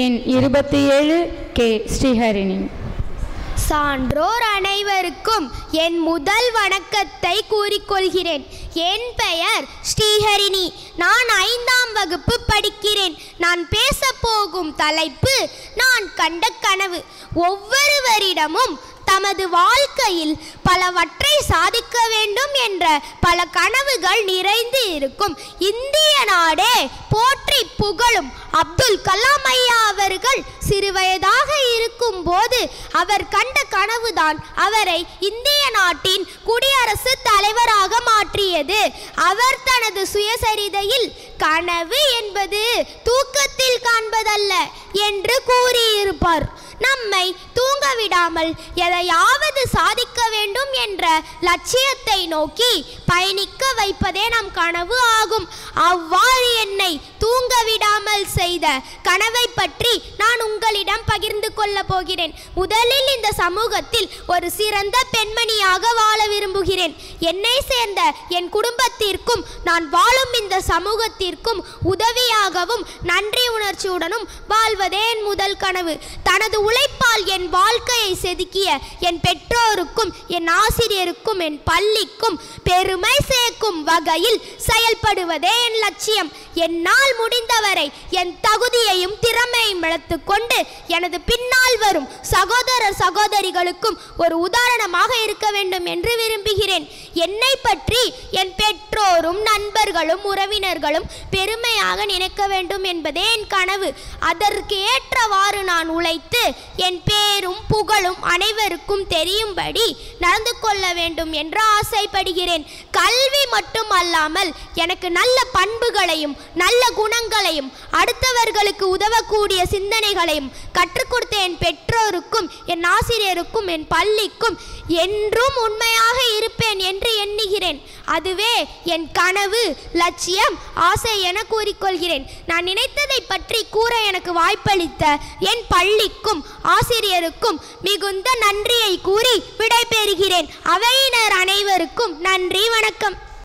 எண் 27 கே. ஸ்ரீஹரிணி. சான்றோர் அனைவருக்கும் என் முதல் வணக்கத்தை கூறிக்கொள்கிறேன். என் பெயர் ஸ்ரீஹரிணி. நான் 5ஆம் வகுப்பு படிக்கிறேன். நான் பேசப்போகும் தலைப்பு நான் கண்ட கனவு. ஒவ்வொருவரிடமும் தமது வாழ்க்கையில் பலவற்றை சாதிக்க வேண்டும் என்ற பல கனவுகள் நிறைந்து இருக்கும். இந்திய நாடே போற்றி புகழும் அப்துல் கலாம் ஐயா அவர்கள் சிறுவயதாக இருக்கும் போது அவர் கண்ட கனவுதான் அவரை இந்திய நாட்டின் குடியரசுத் தலைவராக மாற்றியது. அவர் தனது சுயசரிதையில் கனவு என்பது தூக்கத்தில் காண்பதல்ல என்று கூறியிருப்பார். நம்மை தூங்க விடாமல் எதையாவது சாதிக்க வேண்டும் என்ற லட்சியத்தை நோக்கி பயணிக்க வைப்பதே நம் கனவு ஆகும். அவ்வாறு என்னை தூங்க விடாமல் செய்த கனவை பற்றி நான் உங்களிடம் பகிர்ந்து கொள்ள போகிறேன். முதலில் இந்த சமூகத்தில் ஒரு சிறந்த பெண்மணியாக வாழ விரும்புகிறேன். என்னை சேர்ந்த என் குடும்பத்திற்கும் நான் வாழும் இந்த சமூகத்திற்கும் உதவியாகவும் நன்றி உணர்ச்சியுடனும் வாழ்வதே என் முதல் கனவு. தனது உழைப்பால் என் வாழ்க்கையை செதுக்கிய என் பெற்றோருக்கும் என் ஆசிரியருக்கும் என் பள்ளிக்கும் பெருமை சேர்க்கும் வகையில் செயல்படுவதே என் லட்சியம். என்னால் முடிந்தவரை என் தகுதியையும் திறமையும் வளர்த்துக்கொண்டு எனது பின்னால் வரும் சகோதர சகோதரிகளுக்கும் ஒரு உதாரணமாக இருக்க வேண்டும் என்று விரும்புகிறேன். என்னை பற்றி என் பெற்றோரும் நண்பர்களும் உறவினர்களும் பெருமையாக நினைக்க வேண்டும் என்பதே என் கனவு. அதற்கு ஏற்றவாறு நான் உழைத்து என் பேரும் புகழும் அனைவருக்கும் தெரியும்படி நடந்து கொள்ள வேண்டும் என்று ஆசைப்படுகிறேன். கல்வி மட்டுமல்லாமல் எனக்கு நல்ல பண்புகளையும் நல்ல குணங்களையும் அடுத்தவர்களுக்கு உதவக்கூடிய சிந்தனைகளையும் கற்றுக் கொடுத்த என் பெற்றோருக்கும் என் ஆசிரியருக்கும் என் பள்ளிக்கும் என்றும் உண்மையாக இருப்பேன் என்று எண்ணுகிறேன். அதுவே என் கனவு, லட்சியம், ஆசை என கூறிக்கொள்கிறேன். நான் நினைத்ததை பற்றி கூற எனக்கு வாய்ப்பளித்த என் பள்ளிக்கும் ஆசிரியருக்கும் மிகுந்த நன்றியை கூறி விடைபெறுகிறேன். அவையினர் அனைவருக்கும் நன்றி, வணக்கம்.